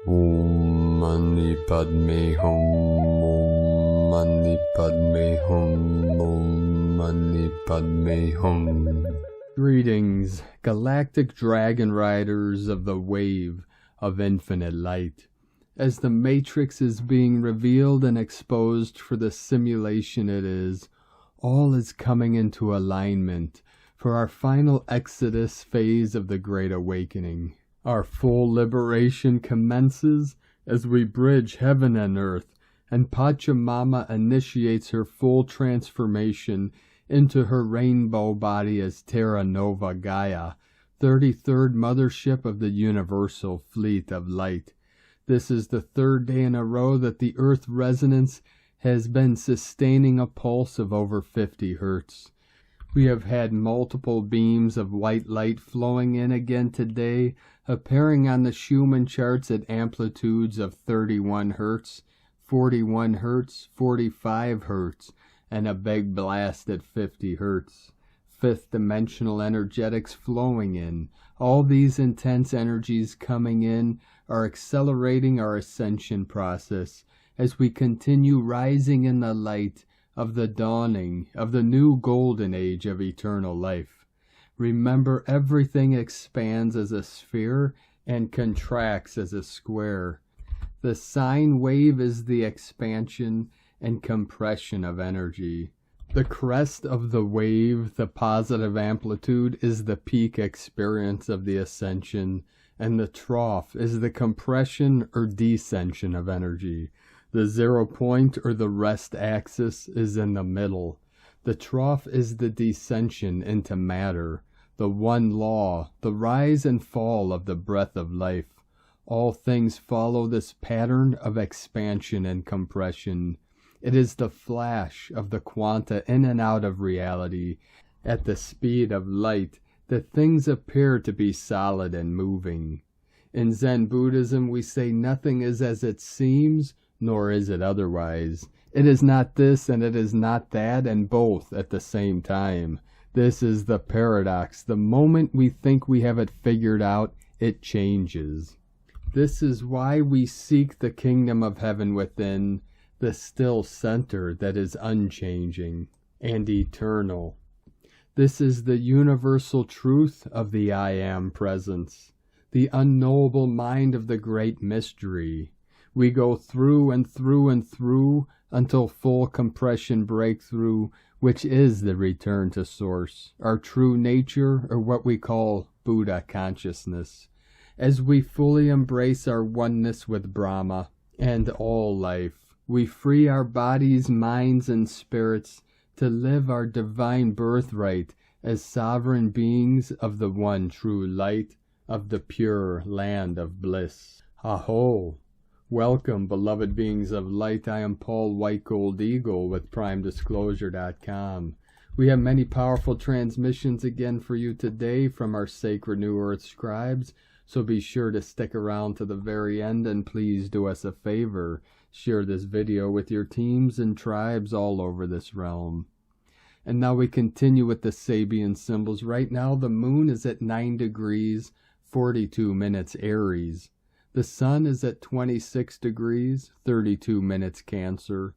Om Mani Padme Hum. Om Mani Padme Hum. Om Mani Padme Hum. Greetings, Galactic Dragon Riders of the Wave of Infinite Light. As the Matrix is being revealed and exposed for the simulation it is, all is coming into alignment for our final Exodus phase of the Great Awakening. Our full liberation commences as we bridge heaven and earth, and Pachamama initiates her full transformation into her rainbow body as Terra Nova Gaia, 33rd mothership of the Universal Fleet of Light. This is the third day in a row that the Earth resonance has been sustaining a pulse of over 50 Hertz. We have had multiple beams of white light flowing in again today, appearing on the Schumann charts at amplitudes of 31 Hertz, 41 Hertz, 45 Hertz, and a big blast at 50 Hertz. Fifth dimensional energetics flowing in. All these intense energies coming in are accelerating our ascension process as we continue rising in the light of the dawning of the new golden age of eternal life. Remember, everything expands as a sphere and contracts as a square. The sine wave is the expansion and compression of energy. The crest of the wave, the positive amplitude, is the peak experience of the ascension, and the trough is the compression or descension of energy. The 0 point or the rest axis is in the middle. The trough is the descension into matter, the one law, the rise and fall of the breath of life. All things follow this pattern of expansion and compression. It is the flash of the quanta in and out of reality. At the speed of light, that things appear to be solid and moving. In Zen Buddhism, we say nothing is as it seems, nor is it otherwise. It is not this and it is not that, and both at the same time. This is the paradox. The moment we think we have it figured out, it changes. This is why we seek the kingdom of heaven within, the still center that is unchanging and eternal. This is the universal truth of the I Am presence, the unknowable mind of the great mystery. We go through and through and through until full compression breakthrough, which is the return to source, our true nature, or what we call Buddha consciousness. As we fully embrace our oneness with Brahma and all life, we free our bodies, minds, and spirits to live our divine birthright as sovereign beings of the one true light of the pure land of bliss. Aho! Welcome, beloved beings of light. I am Paul White Gold Eagle with PrimeDisclosure.com. We have many powerful transmissions again for you today from our sacred New Earth scribes, so be sure to stick around to the very end, and please do us a favor. Share this video with your teams and tribes all over this realm. And now we continue with the Sabian symbols. Right now the moon is at 9 degrees, 42 minutes Aries. The sun is at 26 degrees, 32 minutes Cancer.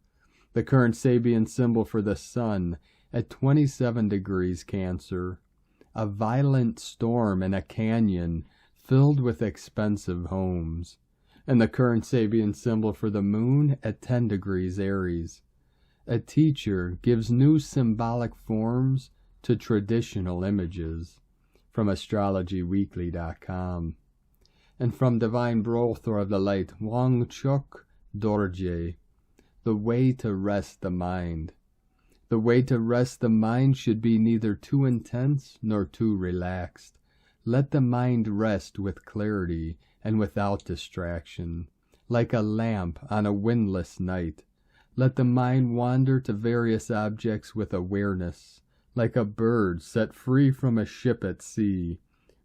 The current Sabian symbol for the sun at 27 degrees Cancer. A violent storm in a canyon filled with expensive homes. And the current Sabian symbol for the moon at 10 degrees Aries. A teacher gives new symbolic forms to traditional images. From AstrologyWeekly.com. And from Divine Brothor of the Light, Wang Chuk Dorje, the way to rest the mind. The way to rest the mind should be neither too intense nor too relaxed. Let the mind rest with clarity and without distraction, like a lamp on a windless night. Let the mind wander to various objects with awareness, like a bird set free from a ship at sea.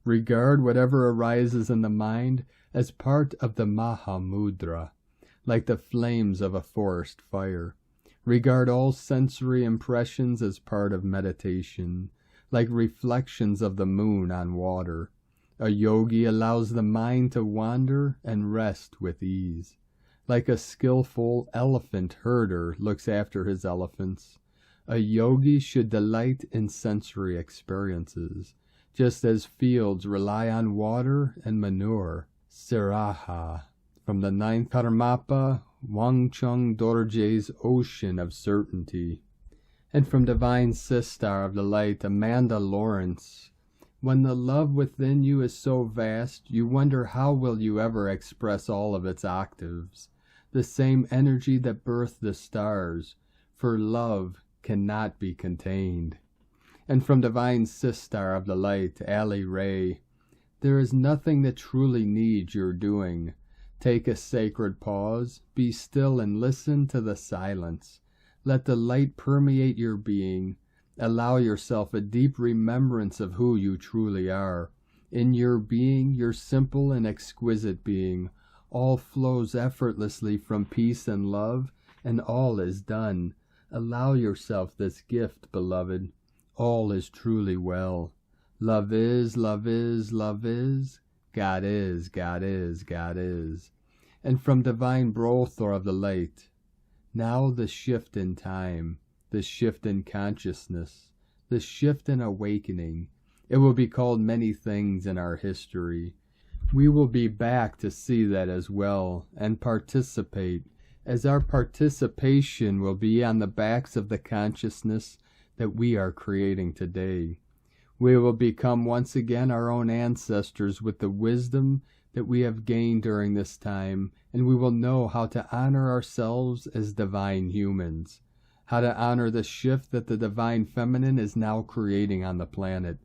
Regard whatever arises in the mind as part of the Mahamudra, like the flames of a forest fire. Regard all sensory impressions as part of meditation, like reflections of the moon on water. A yogi allows the mind to wander and rest with ease. Like a skillful elephant herder looks after his elephants, a yogi should delight in sensory experiences, just as fields rely on water and manure. Siraha, from the ninth Karmapa, Wangchung Dorje's Ocean of Certainty. And from Divine Sistar of the Light, Amanda Lawrence, when the love within you is so vast, you wonder how will you ever express all of its octaves, the same energy that birthed the stars, for love cannot be contained. And from Divine Sistar of the Light, Ali Ray, there is nothing that truly needs your doing. Take a sacred pause, be still and listen to the silence. Let the light permeate your being. Allow yourself a deep remembrance of who you truly are. In your being, your simple and exquisite being, all flows effortlessly from peace and love, and all is done. Allow yourself this gift, beloved. All is truly well. Love is, love is, love is. God is, God is, God is. And from Divine Brothor of the Light, now the shift in time, the shift in consciousness, the shift in awakening. It will be called many things in our history. We will be back to see that as well and participate, as our participation will be on the backs of the consciousness that we are creating today. We will become once again our own ancestors with the wisdom that we have gained during this time, and we will know how to honor ourselves as divine humans, how to honor the shift that the divine feminine is now creating on the planet,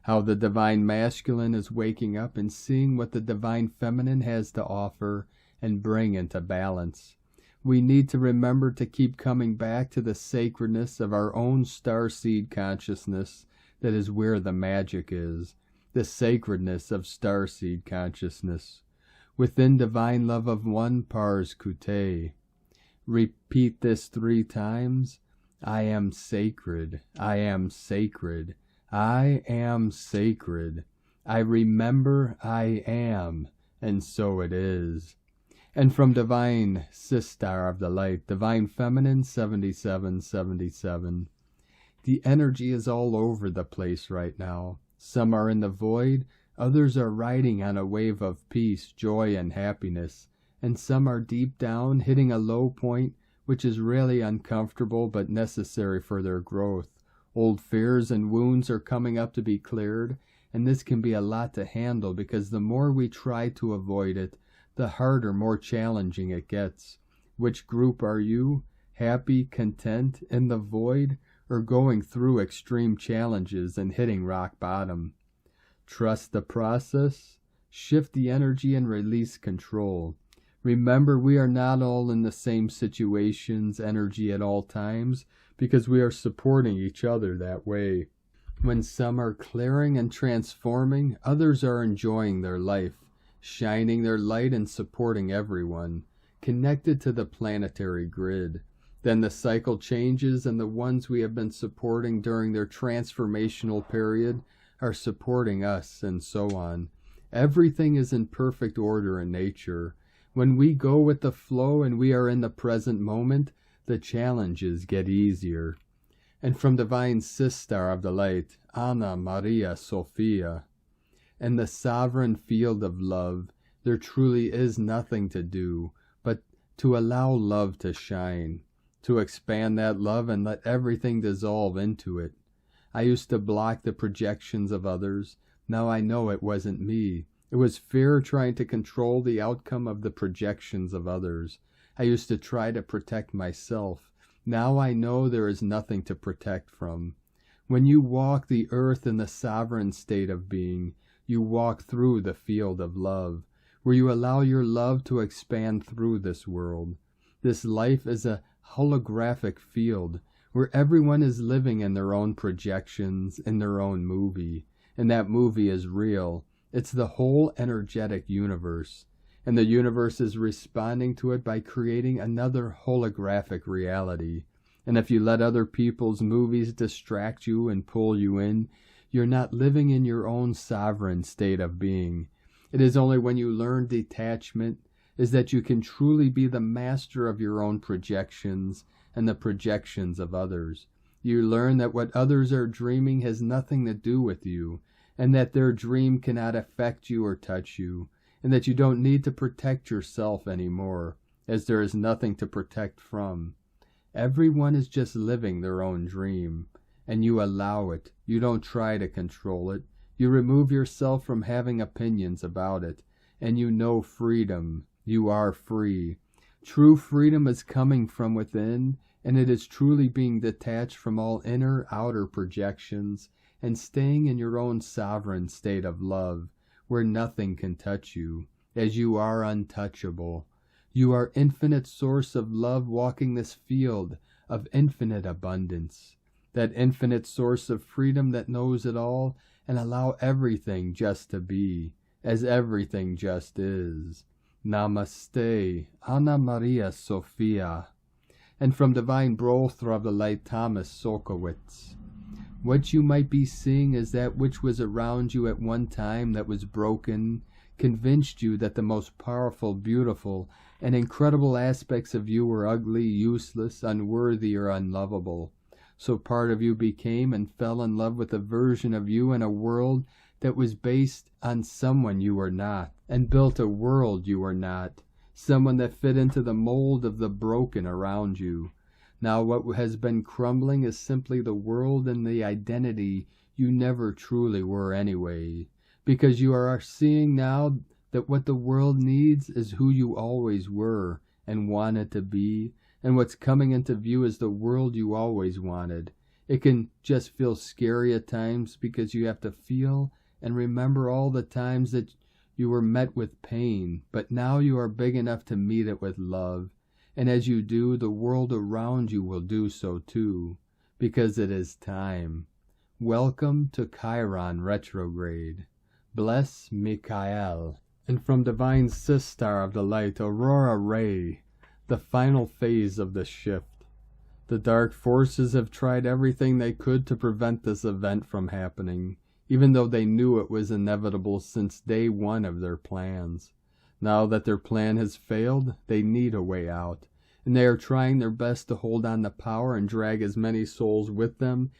how the divine masculine is waking up and seeing what the divine feminine has to offer and bring into balance. We need to remember to keep coming back to the sacredness of our own starseed consciousness. That is where the magic is, the sacredness of starseed consciousness. Within divine love of one pars kute. Repeat this 3 times. I am sacred, I am sacred, I am sacred. I remember I am, and so it is. And from Divine Sistar of the Light, Divine Feminine 7777. The energy is all over the place right now. Some are in the void, others are riding on a wave of peace, joy, and happiness, and some are deep down, hitting a low point, which is really uncomfortable but necessary for their growth. Old fears and wounds are coming up to be cleared, and this can be a lot to handle because the more we try to avoid it, the harder, more challenging it gets. Which group are you? Happy, content, in the void, or going through extreme challenges and hitting rock bottom? Trust the process, shift the energy, and release control. Remember, we are not all in the same situations, energy at all times, because we are supporting each other that way. When some are clearing and transforming, others are enjoying their life, shining their light and supporting everyone, connected to the planetary grid. Then the cycle changes, and the ones we have been supporting during their transformational period are supporting us, and so on. Everything is in perfect order in nature. When we go with the flow and we are in the present moment, the challenges get easier. And from Divine Sistar of the Light, Anna Maria Sophia. In the sovereign field of love, there truly is nothing to do but to allow love to shine, to expand that love and let everything dissolve into it. I used to block the projections of others. Now I know it wasn't me. It was fear trying to control the outcome of the projections of others. I used to try to protect myself. Now I know there is nothing to protect from. When you walk the earth in the sovereign state of being, you walk through the field of love, where you allow your love to expand through this world. This life is a holographic field where everyone is living in their own projections, in their own movie, and that movie is real. It's the whole energetic universe, and the universe is responding to it by creating another holographic reality. And if you let other people's movies distract you and pull you in, You're not living in your own sovereign state of being. It is only when you learn detachment is that you can truly be the master of your own projections and the projections of others. You learn that what others are dreaming has nothing to do with you, and that their dream cannot affect you or touch you, and that you don't need to protect yourself anymore, as there is nothing to protect from. Everyone is just living their own dream, and you allow it. You don't try to control it. You remove yourself from having opinions about it, and you know freedom. You are free. True freedom is coming from within, and it is truly being detached from all inner, outer projections, and staying in your own sovereign state of love, where nothing can touch you, as you are untouchable. You are infinite source of love walking this field of infinite abundance, that infinite source of freedom that knows it all, and allow everything just to be, as everything just is. Namaste, Anna Maria Sophia. And from Divine Brother of the Light Thomas Solkowitz. What you might be seeing is that which was around you at one time that was broken, convinced you that the most powerful, beautiful, and incredible aspects of you were ugly, useless, unworthy, or unlovable. So part of you became and fell in love with a version of you in a world that was based on someone you were not, and built a world you were not, someone that fit into the mold of the broken around you. Now what has been crumbling is simply the world and the identity you never truly were anyway, because you are seeing now that what the world needs is who you always were and wanted to be, and what's coming into view is the world you always wanted. It can just feel scary at times because you have to feel and remember all the times that you were met with pain, but now you are big enough to meet it with love. And as you do, the world around you will do so too, because it is time. Welcome to Chiron retrograde. Bless Micheila. And from Divine Sister of the Light, Aurora Ray, the final phase of the shift. The dark forces have tried everything they could to prevent this event from happening, even though they knew it was inevitable since day one of their plans. Now that their plan has failed, they need a way out, and they are trying their best to hold on to power and drag as many souls with them,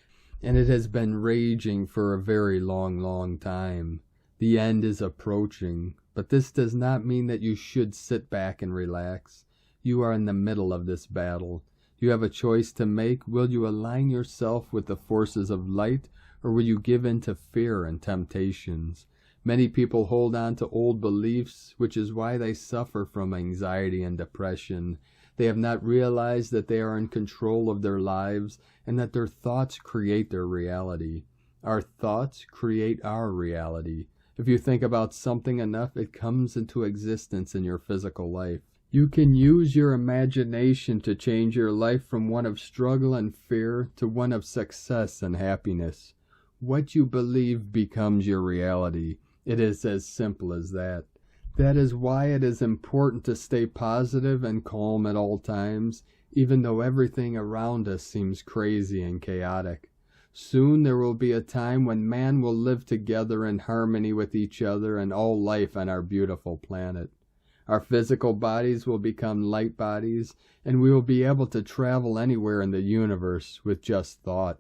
and it has been raging for a very long time. The end is approaching, but this does not mean that you should sit back and relax. You are in the middle of this battle. You have a choice to make. Will you align yourself with the forces of light, or will you give in to fear and temptations? Many people hold on to old beliefs, which is why they suffer from anxiety and depression. They have not realized that they are in control of their lives and that their thoughts create their reality. Our thoughts create our reality. If you think about something enough, it comes into existence in your physical life. You can use your imagination to change your life from one of struggle and fear to one of success and happiness. What you believe becomes your reality. It is as simple as that. That is why it is important to stay positive and calm at all times, even though everything around us seems crazy and chaotic. Soon there will be a time when man will live together in harmony with each other and all life on our beautiful planet. Our physical bodies will become light bodies, and we will be able to travel anywhere in the universe with just thought.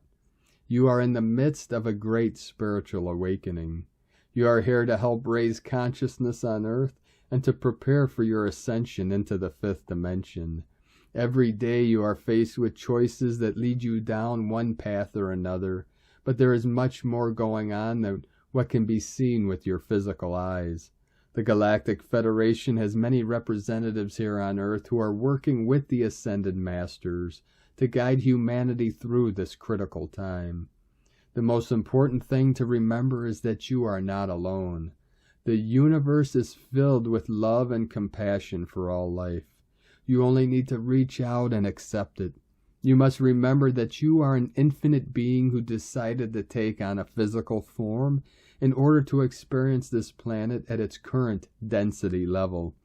You are in the midst of a great spiritual awakening. You are here to help raise consciousness on Earth and to prepare for your ascension into the fifth dimension. Every day you are faced with choices that lead you down one path or another, but there is much more going on than what can be seen with your physical eyes. The Galactic Federation has many representatives here on Earth who are working with the Ascended Masters to guide humanity through this critical time. The most important thing to remember is that you are not alone. The universe is filled with love and compassion for all life. You only need to reach out and accept it. You must remember that you are an infinite being who decided to take on a physical form in order to experience this planet at its current density level.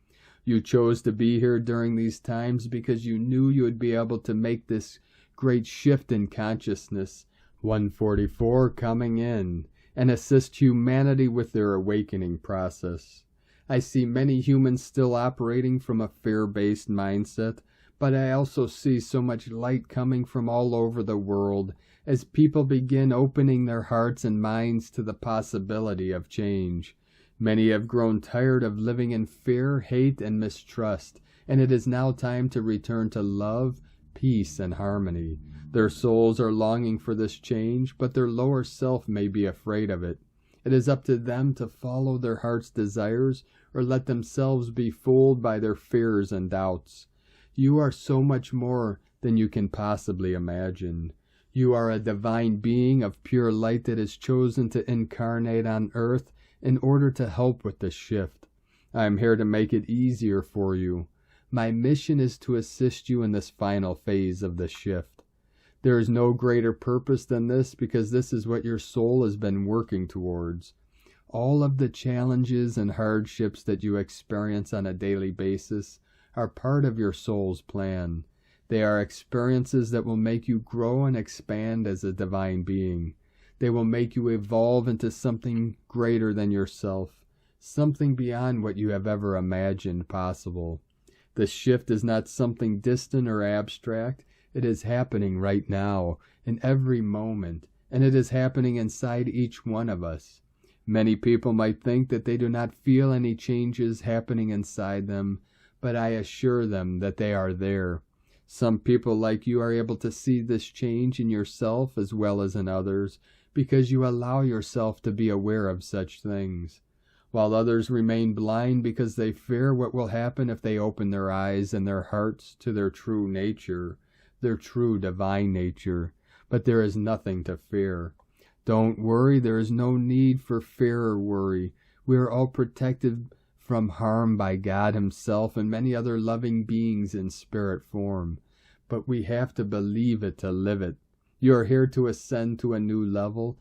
You chose to be here during these times because you knew you would be able to make this great shift in consciousness. 144 coming in. and assist humanity with their awakening process. I see many humans still operating from a fear-based mindset, but I also see so much light coming from all over the world as people begin opening their hearts and minds to the possibility of change. Many have grown tired of living in fear, hate, and mistrust, and it is now time to return to love, peace, and harmony. Their souls are longing for this change, but their lower self may be afraid of it. It is up to them to follow their heart's desires or let themselves be fooled by their fears and doubts. You are so much more than you can possibly imagine. You are a divine being of pure light that has chosen to incarnate on earth in order to help with the shift. I am here to make it easier for you. My mission is to assist you in this final phase of the shift. There is no greater purpose than this because this is what your soul has been working towards. All of the challenges and hardships that you experience on a daily basis are part of your soul's plan. They are experiences that will make you grow and expand as a divine being. They will make you evolve into something greater than yourself, something beyond what you have ever imagined possible. The shift is not something distant or abstract. It is happening right now, in every moment, and it is happening inside each one of us. Many people might think that they do not feel any changes happening inside them, but I assure them that they are there. Some people like you are able to see this change in yourself as well as in others, because you allow yourself to be aware of such things, while others remain blind because they fear what will happen if they open their eyes and their hearts to their true nature, their true divine nature. But there is nothing to fear. Don't worry, there is no need for fear or worry. We are all protected from harm by God Himself and many other loving beings in spirit form. But we have to believe it to live it. You are here to ascend to a new level,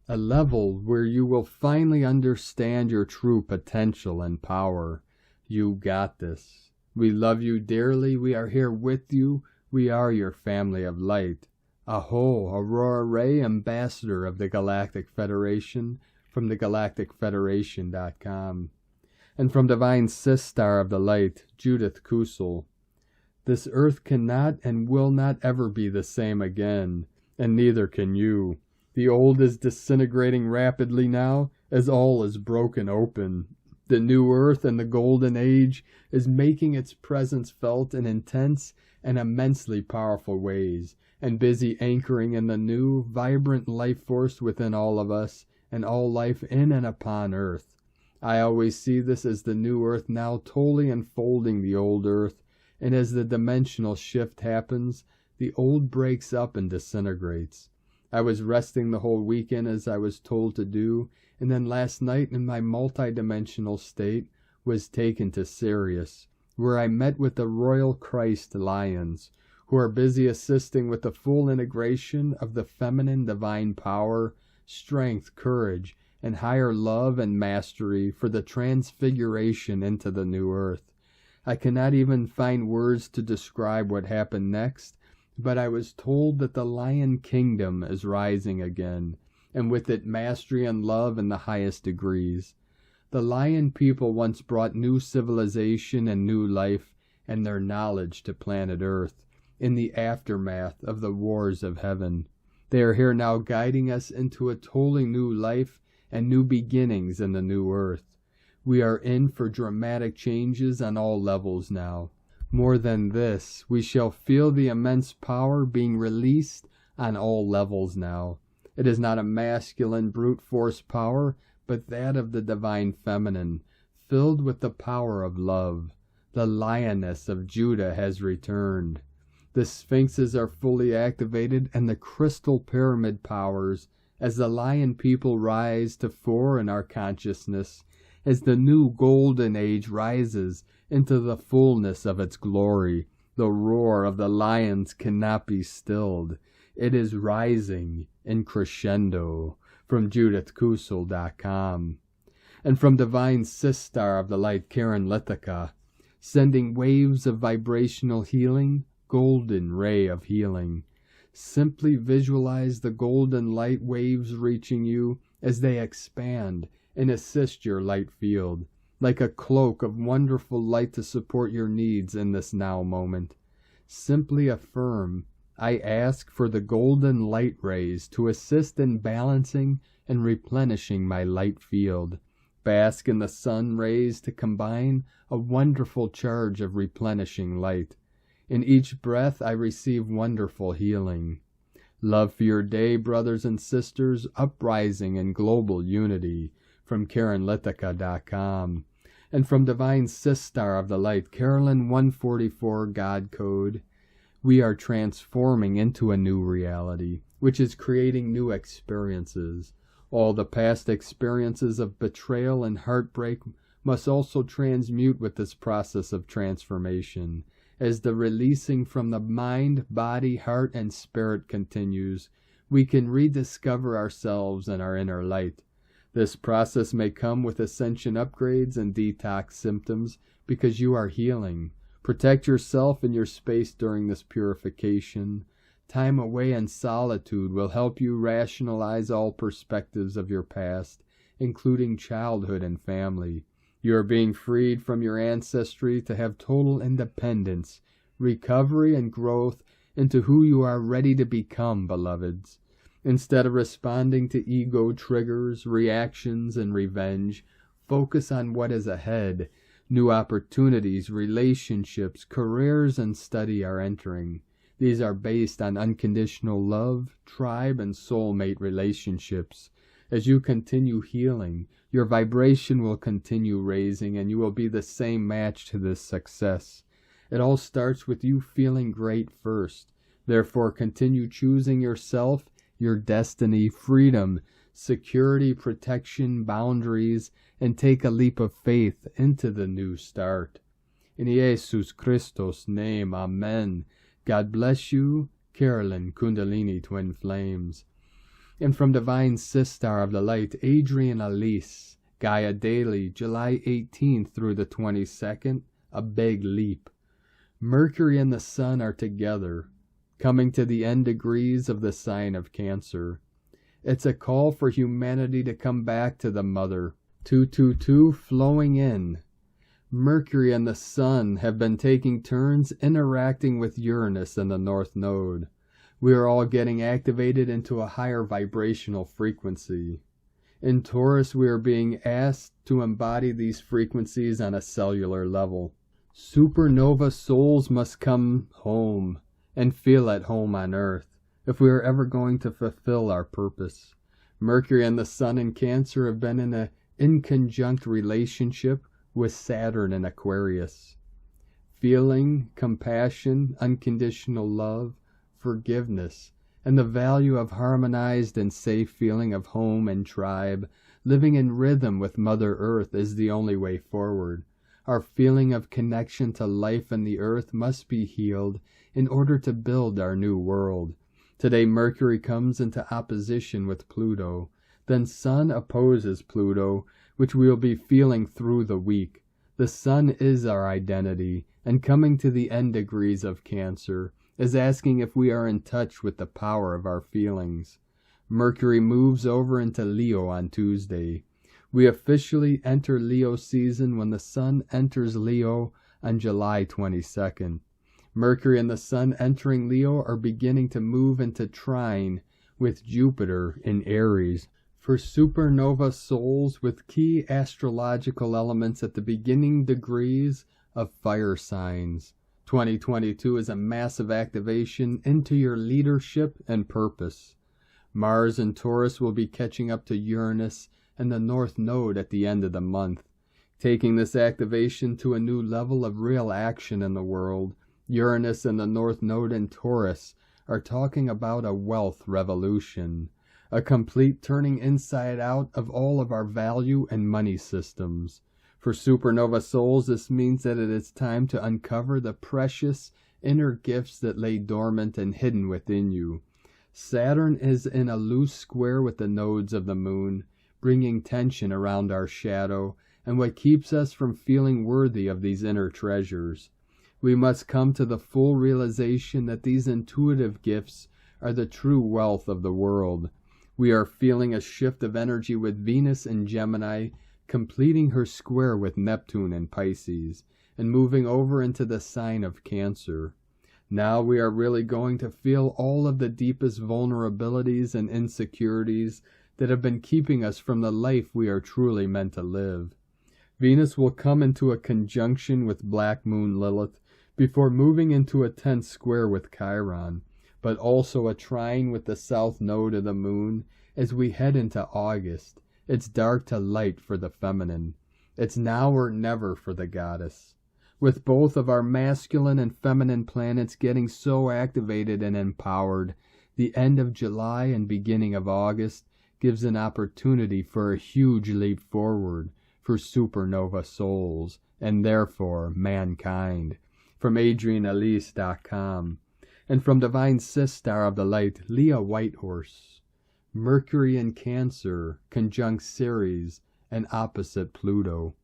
a level where you will finally understand your true potential and power. You got this. We love you dearly. We are here with you. We are your family of light. Aho, Aurora Ray, Ambassador of the Galactic Federation, from the galacticfederation.com. And from Divine Sistar of the Light, Judith Kusel. This earth cannot and will not ever be the same again, and neither can you. The old is disintegrating rapidly now, as all is broken open. The new earth and the golden age is making its presence felt in intense and immensely powerful ways, and busy anchoring in the new, vibrant life force within all of us, and all life in and upon earth. I always see this as the new earth now totally enfolding the old earth, and as the dimensional shift happens, the old breaks up and disintegrates. I was resting the whole weekend as I was told to do, and then last night in my multidimensional state was taken to Sirius, where I met with the Royal Christ Lions, who are busy assisting with the full integration of the feminine divine power, strength, courage, and higher love and mastery for the transfiguration into the new earth. I cannot even find words to describe what happened next, but I was told that the Lion Kingdom is rising again, and with it mastery and love in the highest degrees. The Lion people once brought new civilization and new life and their knowledge to planet Earth in the aftermath of the wars of heaven. They are here now guiding us into a totally new life and new beginnings in the new Earth. We are in for dramatic changes on all levels now. More than this, we shall feel the immense power being released on all levels now. It is not a masculine brute force power, but that of the divine feminine, filled with the power of love. The lioness of Judah has returned. The sphinxes are fully activated, and the crystal pyramid powers, as the lion people rise to fore in our consciousness, as the new golden age rises into the fullness of its glory. The roar of the lions cannot be stilled. It is rising in crescendo. From JudithKusel.com. And from Divine Sistar of the Light, Karen Lithica, sending waves of vibrational healing, golden ray of healing. Simply visualize the golden light waves reaching you as they expand and assist your light field, like a cloak of wonderful light to support your needs in this now moment. Simply affirm, I ask for the golden light rays to assist in balancing and replenishing my light field. Bask in the sun rays to combine a wonderful charge of replenishing light. In each breath I receive wonderful healing. Love for your day, brothers and sisters, uprising in global unity. From KarenLitica.com. And from Divine Sistar of the Light, Carolyn 144 God Code, we are transforming into a new reality, which is creating new experiences. All the past experiences of betrayal and heartbreak must also transmute with this process of transformation. As the releasing from the mind, body, heart, and spirit continues, we can rediscover ourselves and our inner light. This process may come with ascension upgrades and detox symptoms because you are healing. Protect yourself and your space during this purification. Time away in solitude will help you rationalize all perspectives of your past, including childhood and family. You are being freed from your ancestry to have total independence, recovery, and growth into who you are ready to become, beloveds. Instead of responding to ego triggers, reactions, and revenge, focus on what is ahead. New opportunities, relationships, careers, and study are entering. These are based on unconditional love, tribe, and soulmate relationships. As you continue healing, your vibration will continue raising, and you will be the same match to this success. It all starts with you feeling great first. Therefore, continue choosing yourself, your destiny, freedom, security, protection, boundaries, and take a leap of faith into the new start. In Jesus Christos' name, Amen. God bless you, Carolyn, Kundalini Twin Flames. And from Divine Sistar of the Light, Adriane Elise, Gaia Daily, July 18th through the 22nd, a big leap. Mercury and the Sun are together, coming to the end degrees of the sign of Cancer. It's a call for humanity to come back to the Mother. 222 flowing in. Mercury and the Sun have been taking turns interacting with Uranus in the North Node. We are all getting activated into a higher vibrational frequency. In Taurus, we are being asked to embody these frequencies on a cellular level. Supernova souls must come home and feel at home on Earth if we are ever going to fulfill our purpose. Mercury and the Sun in Cancer have been in an inconjunct relationship with Saturn in Aquarius. Feeling, compassion, unconditional love, forgiveness, and the value of harmonized and safe feeling of home and tribe, living in rhythm with Mother Earth is the only way forward. Our feeling of connection to life and the earth must be healed in order to build our new world. Today Mercury comes into opposition with Pluto. Then Sun opposes Pluto, which we will be feeling through the week. The Sun is our identity, and coming to the end degrees of Cancer is asking if we are in touch with the power of our feelings. Mercury moves over into Leo on Tuesday. We officially enter Leo season when the Sun enters Leo on July 22nd. Mercury and the Sun entering Leo are beginning to move into trine with Jupiter in Aries. For supernova souls with key astrological elements at the beginning degrees of fire signs, 2022 is a massive activation into your leadership and purpose. Mars and Taurus will be catching up to Uranus and the North Node at the end of the month, taking this activation to a new level of real action in the world. Uranus and the North Node in Taurus are talking about a wealth revolution, a complete turning inside out of all of our value and money systems. For supernova souls, this means that it is time to uncover the precious inner gifts that lay dormant and hidden within you. Saturn is in a loose square with the nodes of the moon, bringing tension around our shadow and what keeps us from feeling worthy of these inner treasures. We must come to the full realization that these intuitive gifts are the true wealth of the world. We are feeling a shift of energy with Venus in Gemini, completing her square with Neptune in Pisces, and moving over into the sign of Cancer. Now we are really going to feel all of the deepest vulnerabilities and insecurities that have been keeping us from the life we are truly meant to live. Venus will come into a conjunction with Black Moon Lilith before moving into a tense square with Chiron, but also a trine with the south node of the moon as we head into August. It's dark to light for the feminine. It's now or never for the goddess. With both of our masculine and feminine planets getting so activated and empowered, the end of July and beginning of August gives an opportunity for a huge leap forward for supernova souls, and therefore mankind. From AdrianeElise.com. And from Divine Sistar of the Light, Leah Whitehorse. Mercury in Cancer, conjunct Ceres, and opposite Pluto.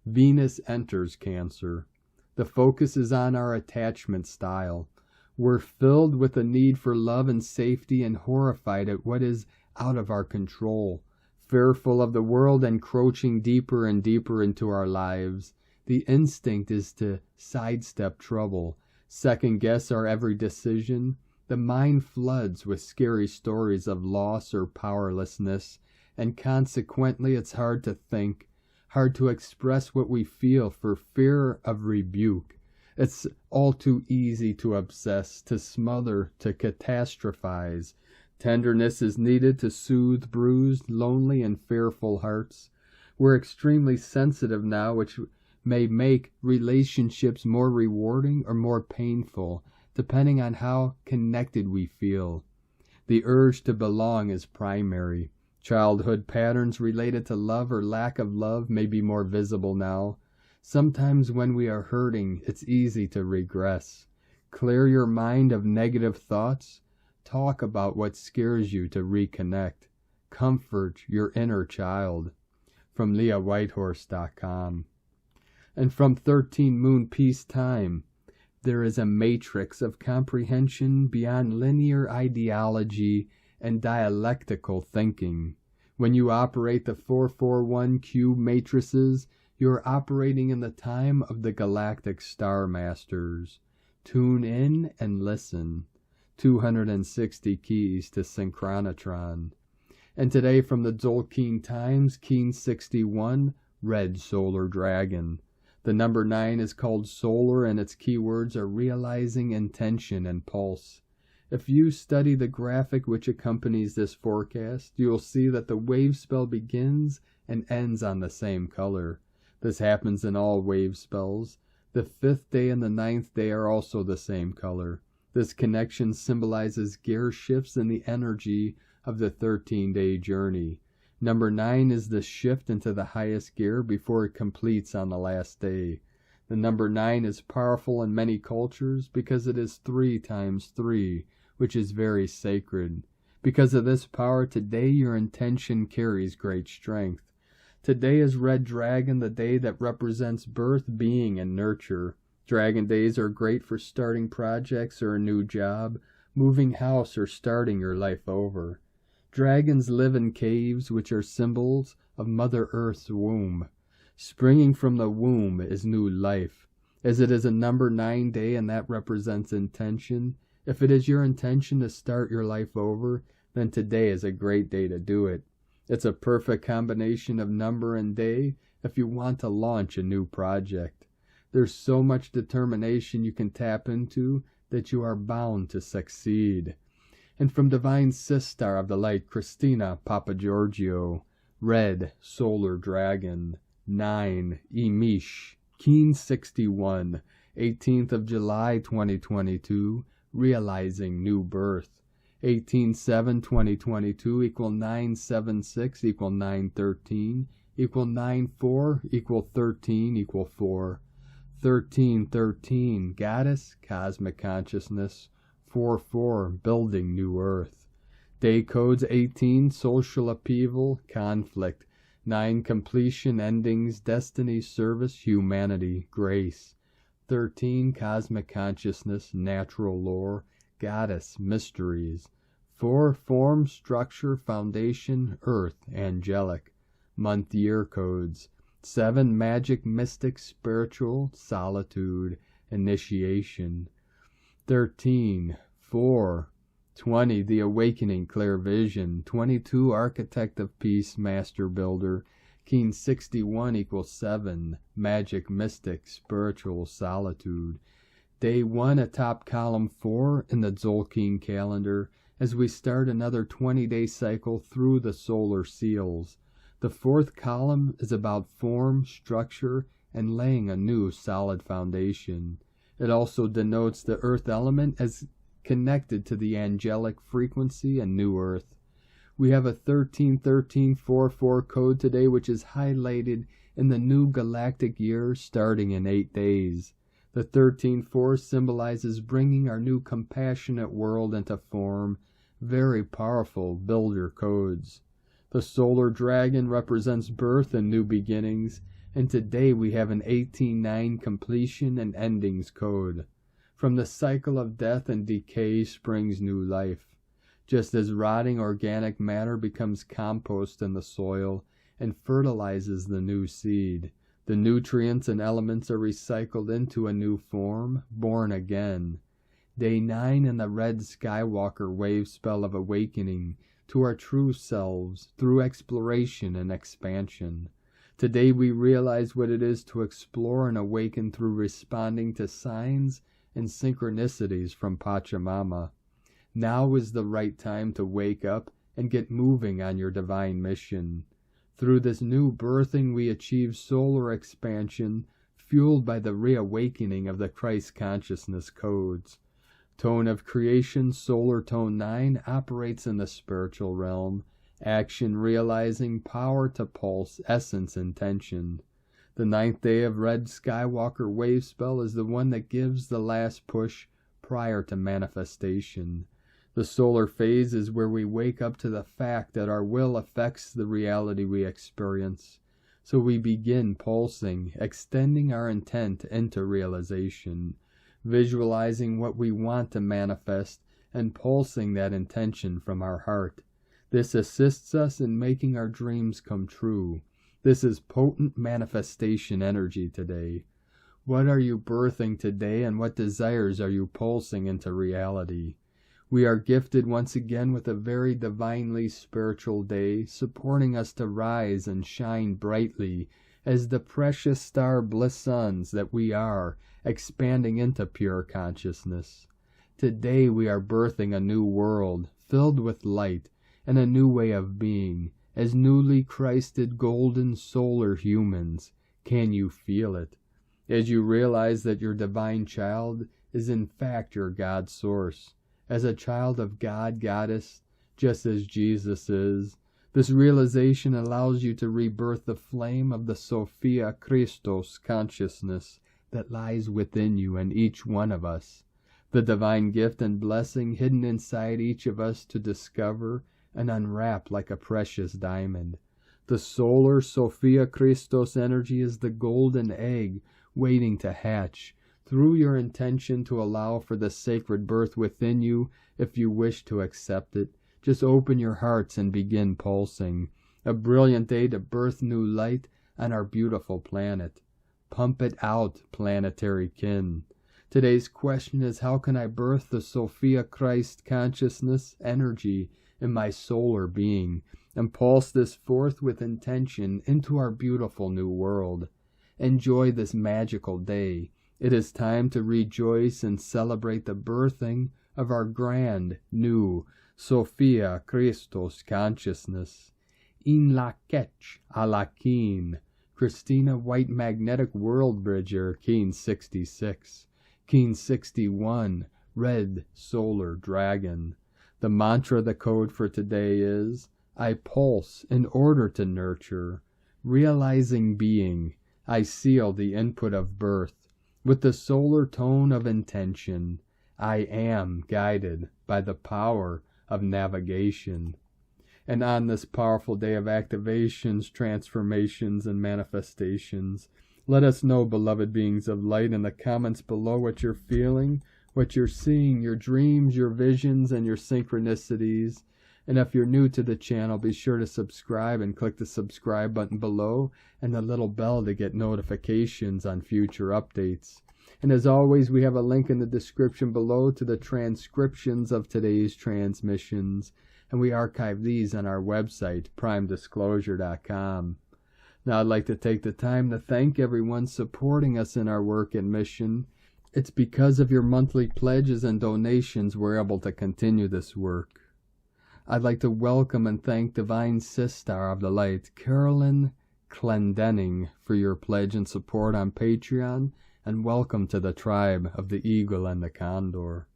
Venus enters Cancer. The focus is on our attachment style. We're filled with a need for love and safety and horrified at what is out of our control. Fearful of the world encroaching deeper and deeper into our lives. The instinct is to sidestep trouble, second-guess our every decision. The mind floods with scary stories of loss or powerlessness, and consequently it's hard to think, hard to express what we feel for fear of rebuke. It's all too easy to obsess, to smother, to catastrophize. Tenderness is needed to soothe bruised, lonely, and fearful hearts. We're extremely sensitive now, which may make relationships more rewarding or more painful, depending on how connected we feel. The urge to belong is primary. Childhood patterns related to love or lack of love may be more visible now. Sometimes when we are hurting, it's easy to regress. Clear your mind of negative thoughts. Talk about what scares you to reconnect. Comfort your inner child. From LeahWhitehorse.com. And from 13 Moon Peace Time, there is a matrix of comprehension beyond linear ideology and dialectical thinking. When you operate the 441 cube matrices, you are operating in the time of the Galactic Star Masters. Tune in and listen. 260 keys to Synchronotron. And today from the Tzolk'in Times, Keen 61, Red Solar Dragon. The number 9 is called solar, and its keywords are realizing, intention, and pulse. If you study the graphic which accompanies this forecast, you will see that the wave spell begins and ends on the same color. This happens in all wave spells. The 5th day and the 9th day are also the same color. This connection symbolizes gear shifts in the energy of the 13-day journey. Number 9 is the shift into the highest gear before it completes on the last day. The number 9 is powerful in many cultures because it is 3 times 3, which is very sacred. Because of this power, today your intention carries great strength. Today is Red Dragon, the day that represents birth, being, and nurture. Dragon days are great for starting projects or a new job, moving house, or starting your life over. Dragons live in caves, which are symbols of Mother Earth's womb. Springing from the womb is new life. As it is a number 9 day and that represents intention, if it is your intention to start your life over, then today is a great day to do it. It's a perfect combination of number and day if you want to launch a new project. There's so much determination you can tap into that you are bound to succeed. And from Divine Sistar of the Light, Christina Papagiorgio, Red Solar Dragon, 9, Emish, Keen 61, 18th of July 2022, Realizing New Birth. 18-7-2022 equal 976 equal 913 equal 94 equal 13 equal 4. 1313, Goddess, Cosmic Consciousness. 4-4, Building New Earth. Day codes 18, Social Upheaval, Conflict. 9, Completion, Endings, Destiny, Service, Humanity, Grace. 13, Cosmic Consciousness, Natural Lore, Goddess, Mysteries. 4. Form, structure, foundation, earth, angelic. Month, year codes. 7. Magic, mystic, spiritual, solitude, initiation. 13. 4. 20. The awakening, clear vision. 22. Architect of peace, master builder. Keen 61 equals 7. Magic, mystic, spiritual, solitude. Day 1 atop column 4 in the Tzolk'in calendar as we start another 20-day cycle through the solar seals. The 4th column is about form, structure, and laying a new solid foundation. It also denotes the earth element as connected to the angelic frequency and new earth. We have a 13-13-4-4 code today, which is highlighted in the new galactic year starting in 8 days. The 13-4 symbolizes bringing our new compassionate world into form. Very powerful builder codes. The solar dragon represents birth and new beginnings, and today we have an 18-9 completion and endings code. From the cycle of death and decay springs new life. Just as rotting organic matter becomes compost in the soil and fertilizes the new seed, the nutrients and elements are recycled into a new form, born again. Day 9 in the red Skywalker wave spell of awakening to our true selves through exploration and expansion. Today we realize what it is to explore and awaken through responding to signs and synchronicities from Pachamama. Now is the right time to wake up and get moving on your divine mission. Through this new birthing we achieve solar expansion fueled by the reawakening of the Christ consciousness codes. Tone of creation, solar tone 9, operates in the spiritual realm. Action, realizing, power to pulse, essence, intention. The 9th day of red Skywalker wave spell is the one that gives the last push prior to manifestation. The solar phase is where we wake up to the fact that our will affects the reality we experience. So we begin pulsing, extending our intent into realization, visualizing what we want to manifest, and pulsing that intention from our heart. This assists us in making our dreams come true. This is potent manifestation energy today. What are you birthing today, and what desires are you pulsing into reality? We are gifted once again with a very divinely spiritual day, supporting us to rise and shine brightly as the precious star bliss suns that we are, expanding into pure consciousness. Today we are birthing a new world, filled with light, and a new way of being, as newly Christed golden solar humans. Can you feel it? As you realize that your divine child is in fact your God source, as a child of God, Goddess, just as Jesus is, this realization allows you to rebirth the flame of the Sophia Christos consciousness that lies within you and each one of us, the divine gift and blessing hidden inside each of us to discover and unwrap like a precious diamond. The solar Sophia Christos energy is the golden egg waiting to hatch, through your intention to allow for the sacred birth within you. If you wish to accept it, just open your hearts and begin pulsing. A brilliant day to birth new light on our beautiful planet. Pump it out, planetary kin. Today's question is, how can I birth the Sophia Christ consciousness energy in my solar being and pulse this forth with intention into our beautiful new world? Enjoy this magical day. It is time to rejoice and celebrate the birthing of our grand, new Sophia Christos consciousness. In la ketch a la keen. Christina White Magnetic World Bridger, Keen 66. Keen 61, Red Solar Dragon. The mantra, the code for today is, I pulse in order to nurture. Realizing being, I seal the input of birth. With the solar tone of intention, I am guided by the power of navigation. And on this powerful day of activations, transformations, and manifestations, let us know, beloved beings of light, in the comments below what you're feeling, what you're seeing, your dreams, your visions, and your synchronicities. And if you're new to the channel, be sure to subscribe and click the subscribe button below and the little bell to get notifications on future updates. And as always, we have a link in the description below to the transcriptions of today's transmissions, and we archive these on our website, primedisclosure.com. Now I'd like to take the time to thank everyone supporting us in our work and mission. It's because of your monthly pledges and donations we're able to continue this work. I'd like to welcome and thank Divine Sister of the Light, Carolyn C, for your pledge and support on Patreon, and welcome to the tribe of the Eagle and the Condor.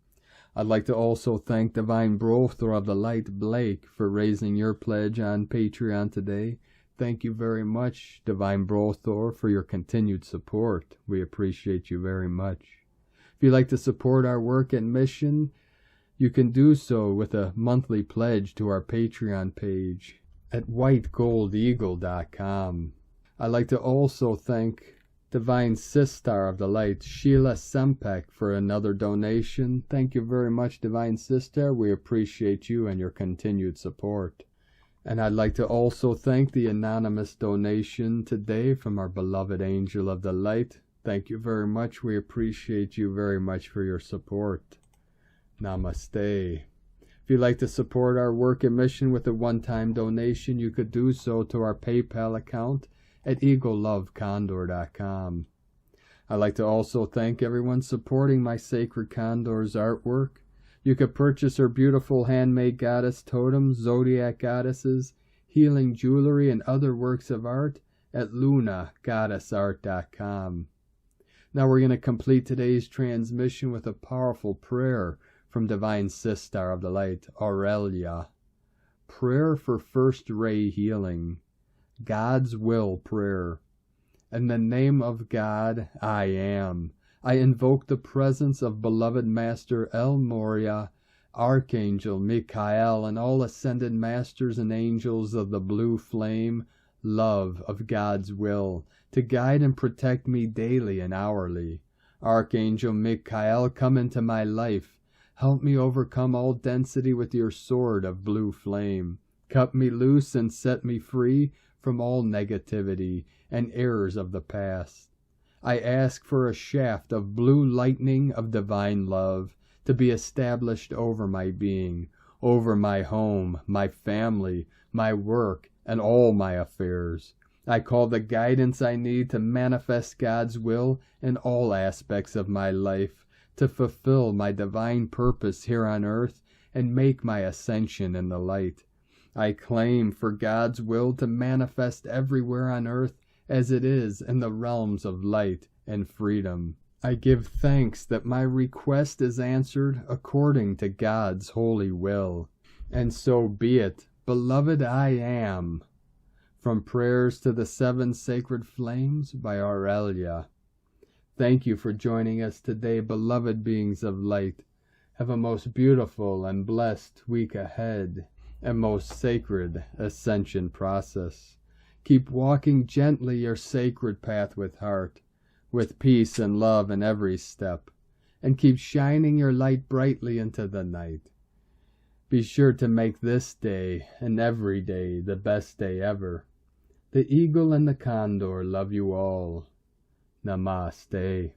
I'd like to also thank Divine Brother of the Light, Blake, for raising your pledge on Patreon today. Thank you very much, Divine Brother, for your continued support. We appreciate you very much. If you'd like to support our work and mission, you can do so with a monthly pledge to our Patreon page at whitegoldeagle.com. I'd like to also thank Divine Sister of the Light, Sheila Sempek, for another donation. Thank you very much, Divine Sister. We appreciate you and your continued support. And I'd like to also thank the anonymous donation today from our beloved Angel of the Light. Thank you very much. We appreciate you very much for your support. Namaste. If you'd like to support our work and mission with a one-time donation, you could do so to our PayPal account at eaglelovecondor.com. I'd like to also thank everyone supporting my Sacred Condor's artwork. You could purchase her beautiful handmade goddess totems, zodiac goddesses, healing jewelry, and other works of art at lunagoddessart.com. Now we're going to complete today's transmission with a powerful prayer from Divine Sister of the Light, Aurelia. Prayer for First Ray Healing. God's Will Prayer. In the name of God, I am. I invoke the presence of beloved Master El Moria, Archangel Michael, and all ascended masters and angels of the blue flame, love of God's will, to guide and protect me daily and hourly. Archangel Michael, come into my life. Help me overcome all density with your sword of blue flame. Cut me loose and set me free from all negativity and errors of the past. I ask for a shaft of blue lightning of divine love to be established over my being, over my home, my family, my work, and all my affairs. I call the guidance I need to manifest God's will in all aspects of my life, to fulfill my divine purpose here on earth and make my ascension in the light. I claim for God's will to manifest everywhere on earth as it is in the realms of light and freedom. I give thanks that my request is answered according to God's holy will. And so be it, beloved I am. From Prayers to the Seven Sacred Flames by Aurelia. Thank you for joining us today, beloved beings of light. Have a most beautiful and blessed week ahead, and most sacred ascension process. Keep walking gently your sacred path with heart, with peace and love in every step, and keep shining your light brightly into the night. Be sure to make this day and every day the best day ever. The Eagle and the Condor love you all. Namaste.